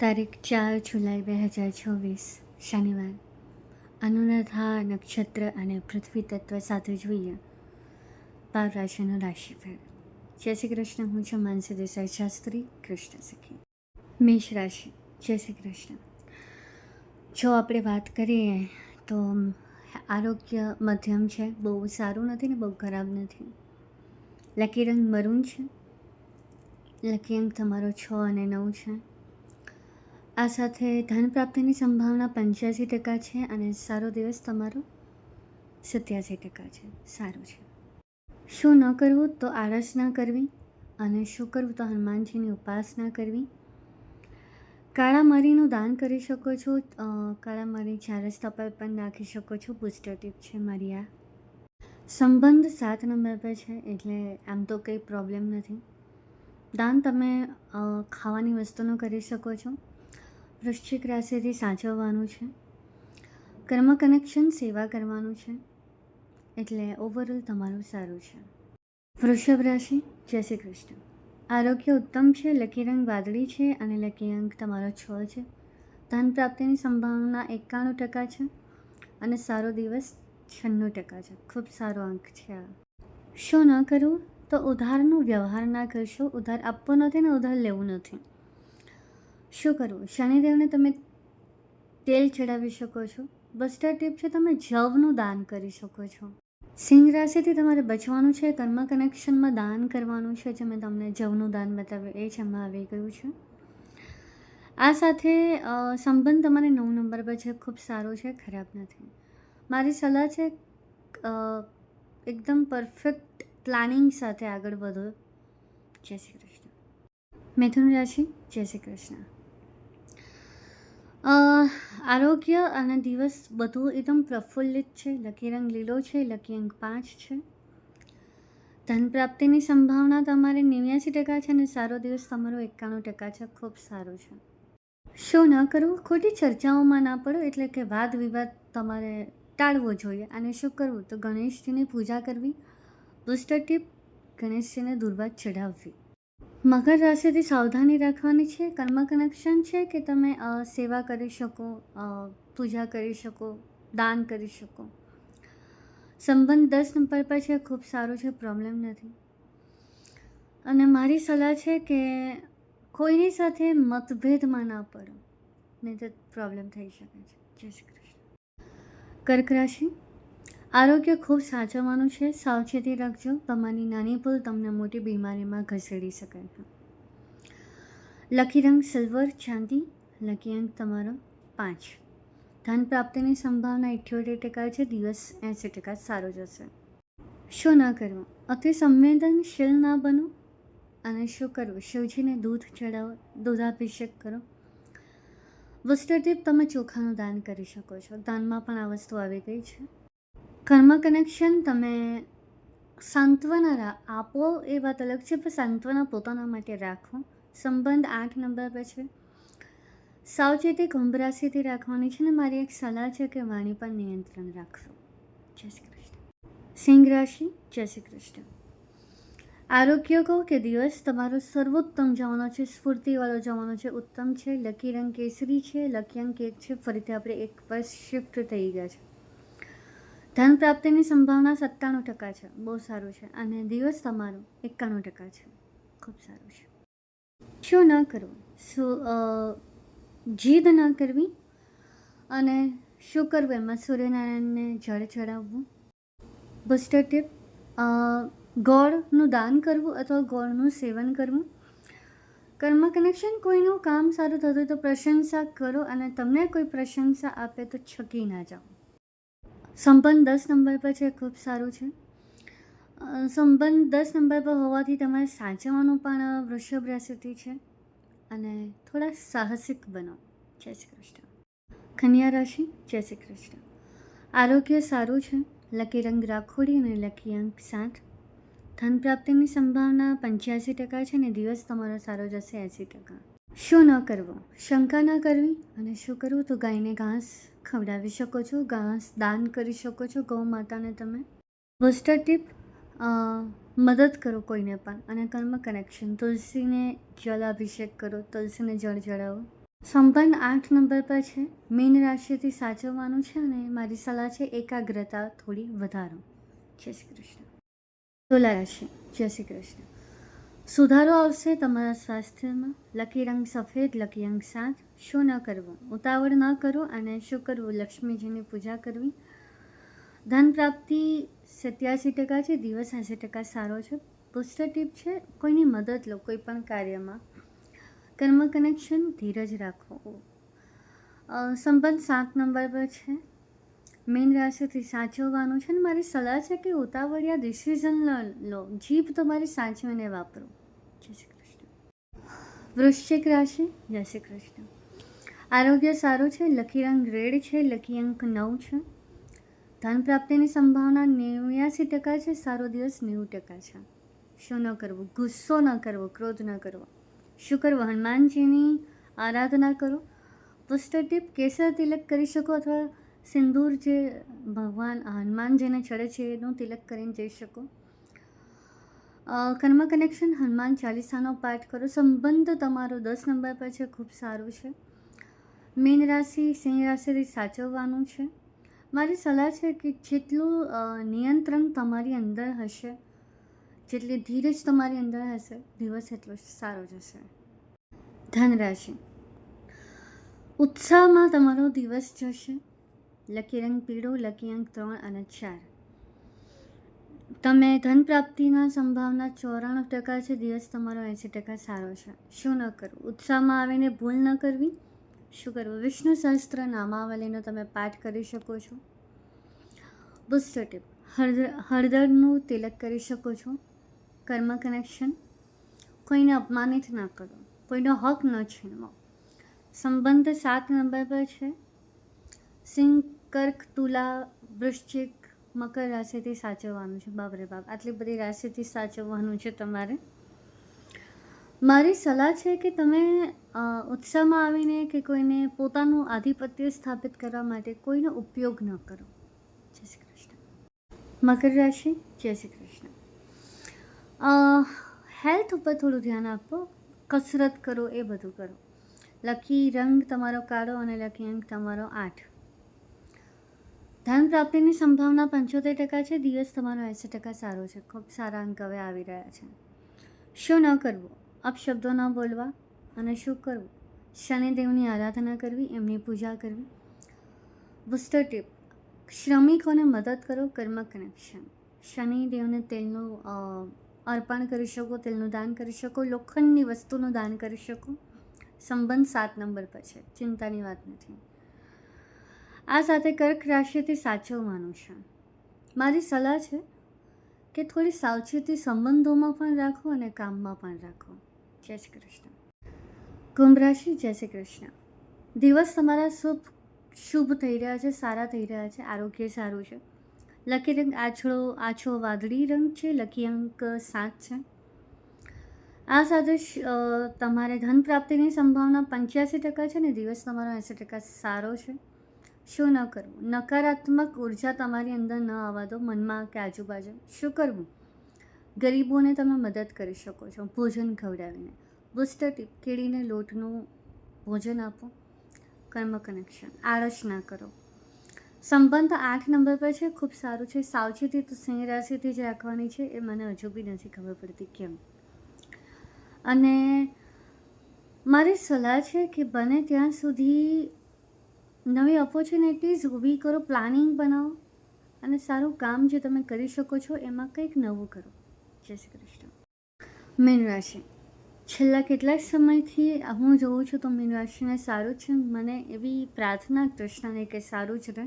તારીખ 4 જુલાઈ 2024 શનિવાર. અનુરાધા નક્ષત્ર અને પૃથ્વી તત્વ સાથે જોઈએ પાર રાશિનું રાશિફળ. જય શ્રી કૃષ્ણ. હું છું માનસી દેસાઈ શાસ્ત્રી, કૃષ્ણ સખી. મેષ રાશિ. જય શ્રી કૃષ્ણ. જો આપણે વાત કરીએ તો આરોગ્ય મધ્યમ છે, બહુ સારું નથી ને બહુ ખરાબ નથી. લકી રંગ મરૂન છે. લકી અંક તમારો 6 અને 9 છે. આ સાથે ધન પ્રાપ્તિની સંભાવના 85% છે અને સારો દિવસ તમારો 87% છે. સારું છે. શું ન કરવું તો આળસ ના કરવી, અને શું કરવું તો હનુમાનજીની ઉપાસના કરવી. કાળા મરીનું દાન કરી શકો છો. કાળા મરી 4 રસ્તા પર પણ નાખી શકો છો. બુસ્ટર ટીપ છે મારી આ. સંબંધ 7 નંબર પર છે, એટલે આમ તો કંઈ પ્રોબ્લેમ નથી. દાન તમે ખાવાની વસ્તુનું કરી શકો છો. વૃશ્ચિક રાશિથી સાચવવાનું છે. કર્મ કનેક્શન સેવા કરવાનું છે, એટલે ઓવરઓલ તમારું સારું છે. વૃષભ રાશિ. જય શ્રી કૃષ્ણ. આરોગ્ય ઉત્તમ છે. લકી રંગ વાદળી છે અને લકી અંક તમારો 6 છે. ધન પ્રાપ્તિની સંભાવના 91% છે અને સારો દિવસ 96% છે. ખૂબ સારો અંક છે આ. શું ન કરવું તો ઉધારનો વ્યવહાર ના કરશો. ઉધાર આપવો નથી ને ઉધાર લેવું નથી. શું કરવું? શનિદેવને તમે તેલ ચડાવી શકો છો. બસ્ટર ટીપ છે, તમે જવનું દાન કરી શકો છો. સિંહ રાશિથી તમારે બચવાનું છે. કર્મ કનેક્શનમાં દાન કરવાનું છે. જે મેં તમને જવનું દાન બતાવ્યું એ જ એમાં આવી ગયું છે. આ સાથે સંબંધ તમારે 9 નંબર પર છે. ખૂબ સારો છે, ખરાબ નથી. મારી સલાહ છે એકદમ પરફેક્ટ પ્લાનિંગ સાથે આગળ વધો. જય શ્રી કૃષ્ણ. મિથુન રાશિ. જય શ્રી કૃષ્ણ. આરોગ્ય અને દિવસ બધું એકદમ પ્રફુલ્લિત છે. લકી રંગ લીલો છે. લકી અંક 5 છે. ધન પ્રાપ્તિની સંભાવના તમારે 89% છે અને સારો દિવસ તમારો 91% છે. ખૂબ સારું છે. શું ન કરવું? ખોટી ચર્ચાઓમાં ના પડો, એટલે કે વાદ વિવાદ તમારે ટાળવો જોઈએ. અને શું કરવું તો ગણેશજીની પૂજા કરવી. Booster tip, ગણેશજીને દુર્વા ચઢાવવી. મકર રાશિથી સાવધાની રાખવાની છે. કર્મ કનેક્શન છે કે તમે સેવા કરી શકો, પૂજા કરી શકો, દાન કરી શકો. સંબંધ 10 નંબર પર છે. ખૂબ સારું છે, પ્રોબ્લેમ નથી. અને મારી સલાહ છે કે કોઈની સાથે મતભેદમાં ના પડો, નહીં તો પ્રોબ્લેમ થઈ શકે છે. જય શ્રી કૃષ્ણ. કર્ક રાશિ. આરોગ્ય ખૂબ સાચવવાનું છે. સાવચેતી રાખજો. તમારી નાની ભૂલ તમને મોટી બીમારીમાં ઘસેડી શકે છે. લકી રંગ સિલ્વર ચાંદી. લકી અંક તમારો 5. ધન પ્રાપ્તિની સંભાવના 78% છે. દિવસ 80% સારો જશે. શું ના કરવું? અતિ સંવેદનશીલ ના બનો. અને શું કરવું? શિવજીને દૂધ ચડાવો, દૂધાભિષેક કરો. બુસ્ટર ટીપ, તમે ચોખાનું દાન કરી શકો છો. દાનમાં પણ આ વસ્તુ આવી ગઈ છે. કર્મ કનેક્શન તમે સાંત્વના આપો એ વાત અલગ છે, પણ સાંત્વના પોતાના માટે રાખો. સંબંધ 8 નંબર પર છે. સાવચેતી કુંભ રાશિથી રાખવાની છે ને મારી એક સલાહ છે કે વાણી પર નિયંત્રણ રાખવું. જય શ્રી કૃષ્ણ. સિંહ રાશિ. જય શ્રી કૃષ્ણ. આરોગ્ય કહો કે દિવસ તમારો સર્વોત્તમ જવાનો છે. સ્ફૂર્તિવાળો જવાનો છે. ઉત્તમ છે. લકી રંગ કેસરી છે. લકી અંક 1 છે. ફરીથી આપણે 1 પર શિફ્ટ થઈ ગયા છે. ધન પ્રાપ્તિની સંભાવના 97% છે. બહુ સારું છે. અને દિવસ તમારો 91% છે. ખૂબ સારું છે. શું ન કરવું? જીદ ન કરવી. અને શું કરવું? એમાં સૂર્યનારાયણને જળ ચડાવવું. બુસ્ટર ટીપ, ગોળનું દાન કરવું અથવા ગોળનું સેવન કરવું. કર્મ કનેક્શન કોઈનું કામ સારું થતું હોય તો પ્રશંસા કરો, અને તમને કોઈ પ્રશંસા આપે તો છકી ના જાઓ. સંબંધ 10 નંબર પર છે. ખૂબ સારું છે. સંબંધ 10 નંબર પર હોવાથી તમારે સાચવવાનું પણ વૃષભ રાશિથી છે, અને થોડા સાહસિક બનો. જય શ્રી કૃષ્ણ. કન્યા રાશિ. જય શ્રી કૃષ્ણ. આરોગ્ય સારું છે. લકી રંગ રાખોડી અને લકી અંક 7. ધન પ્રાપ્તિની સંભાવના 85% છે અને દિવસ તમારો સારો જશે 80%. શું ન કરવું? શંકા ન કરવી. અને શું કરવું તો ગાયને ઘાસ ખવડાવી શકો છો. ઘાસ દાન કરી શકો છો ગૌ માતાને તમે. બુસ્ટર ટીપ, મદદ કરો કોઈને પણ. અને કર્મ કનેક્શન તુલસીને જલ અભિષેક કરો, તુલસીને જળ ચડાવો. સંપન્ન 8 નંબર પર છે. મીન રાશિથી સાચવવાનું છે અને મારી સલાહ છે એકાગ્રતા થોડી વધારો. જય શ્રી કૃષ્ણ. તુલા રાશિ. જય શ્રી કૃષ્ણ. સુધારો આવશે તમારા સ્વાસ્થ્યમાં. લકી રંગ સફેદ, લકી અંક 7. શું ન કરવું? ઉતાવળ ન કરો અને શું કરવું? લક્ષ્મીજીની પૂજા કરવી. ધન પ્રાપ્તિ 87% છે. દિવસ 80% સારો છે. બુસ્ટર ટીપ છે કોઈની મદદ લો કોઈ પણ કાર્યમાં. કર્મ કનેક્શન ધીરજ રાખો. સંબંધ 7 નંબર પર છે. મીન રાશિથી સાચવવાનું છે અને મારી સલાહ છે કે ઉતાવળિયા ડિસિઝન લો. જીભ તમારી સાચવીને વાપરો. જય શ્રી કૃષ્ણ. વૃશ્ચિક રાશિ. જય શ્રી કૃષ્ણ. આરોગ્ય સારું છે. લકી રંગ રેડ છે. લકી અંક 9 છે. ધન પ્રાપ્તિની સંભાવના 89% છે. સારો દિવસ 90% છે. શું ન કરવું? ગુસ્સો ન કરવો, ક્રોધ ન કરવો. શું કરવું? હનુમાનજીની આરાધના કરો. બુસ્ટર ટીપ કેસર તિલક કરી શકો અથવા સિંદૂર જે ભગવાન હનુમાનજીને ચડે છે એનું તિલક કરીને જઈ શકો. કર્મ કનેક્શન હનુમાન ચાલીસાનો પાઠ કરો. સંબંધ તમારો 10 નંબર પર છે. ખૂબ સારું છે. મીન રાશિ સિંહ રાશિથી સાચવવાનું છે. મારી સલાહ છે કે જેટલું નિયંત્રણ તમારી અંદર હશે, જેટલી ધીરજ તમારી અંદર હશે, દિવસ એટલો સારો જશે. ધન રાશિ. ઉત્સાહમાં તમારો દિવસ જશે. લકી રંગ પીળો, લકી અંક 3 અને 4. તમે ધન પ્રાપ્તિના સંભાવના 94% છે. દિવસ તમારો 80% સારો છે. શું ન કરવું? ઉત્સાહમાં આવીને ભૂલ ન કરવી. શું કરવું? વિષ્ણુ સહસ્ત્ર નામાવલીનો તમે પાઠ કરી શકો છો. બુસ્ટર ટીપ હળદરનું તિલક કરી શકો છો. કર્મ કનેક્શન કોઈને અપમાનિત ના કરો, કોઈનો હક ન છીનવો. સંબંધ 7 નંબર પર છે. સિંહ, કર્ક, તુલા, વૃશ્ચિક, મકર રાશિથી સાચવવાનું છે. બાપરે બાપ, આટલી બધી રાશિથી સાચવવાનું છે તમારે. મારી સલાહ છે કે તમે ઉત્સાહમાં આવીને કે કોઈને પોતાનું આધિપત્ય સ્થાપિત કરવા માટે કોઈનો ઉપયોગ ન કરો. જય શ્રી કૃષ્ણ. મકર રાશિ. જય શ્રી કૃષ્ણ. હેલ્થ ઉપર થોડું ધ્યાન આપો. કસરત કરો, એ બધું કરો. લકી રંગ તમારો કાળો અને લકી અંક તમારો 8. ધન પ્રાપ્તિની સંભાવના 75% છે. દિવસ તમારો 80% સારો છે. ખૂબ સારા અંક હવે આવી રહ્યા છે. શું ન કરવું? અપશબ્દો ન બોલવા. અને શું કરવું? શનિદેવની આરાધના કરવી, એમની પૂજા કરવી. બુસ્ટર ટીપ શ્રમિકોને મદદ કરો. કર્મ કનેક્શન શનિદેવને તેલનું અર્પણ કરી શકો, તેલનું દાન કરી શકો, લોખંડની વસ્તુનું દાન કરી શકો. સંબંધ 7 નંબર પર છે. ચિંતાની વાત નથી. આ સાથે કર્ક રાશિથી સાચવવાનું છે. મારી સલાહ છે કે થોડી સાવચેતી સંબંધોમાં પણ રાખો અને કામમાં પણ રાખો. જય શ્રી કૃષ્ણ. કુંભ રાશિ. જય શ્રી કૃષ્ણ. દિવસ તમારા શુભ થઈ રહ્યા છે, સારા થઈ રહ્યા છે. આરોગ્ય સારું છે. લકી રંગ આછો વાદળી રંગ છે. લકી અંક 7 છે. આ સાથે તમારે ધન પ્રાપ્તિની સંભાવના 85% છે ને દિવસ તમારો 80% સારો છે. શું ન કરવું? નકારાત્મક ઉર્જા તમારી અંદર ન આવવા દો, મનમાં કે આજુબાજુ. શું કરવું? ગરીબોને તમે મદદ કરી શકો છો ભોજન ખવડાવીને. બુસ્ટર ટીપ કેળીને લોટનું ભોજન આપો. કર્મ કનેક્શન આળસ ના કરો. સંબંધ 8 નંબર પર છે. ખૂબ સારું છે. સાવચેતી તો સિંહ રાશિથી જ રાખવાની છે. એ મને હજુ બી નથી ખબર પડતી કેમ. અને મારી સલાહ છે કે બને ત્યાં સુધી નવી ઓપોર્ચ્યુનિટીઝ ઊભી કરો, પ્લાનિંગ બનાવો અને સારું કામ જે તમે કરી શકો છો એમાં કંઈક નવું કરો. જય શ્રી કૃષ્ણ. મીન રાશિ. છેલ્લા કેટલાક સમયથી હું જોઉં છું તો મીન રાશિને સારું છે. મને એવી પ્રાર્થના કૃષ્ણને કે સારું જ રહે.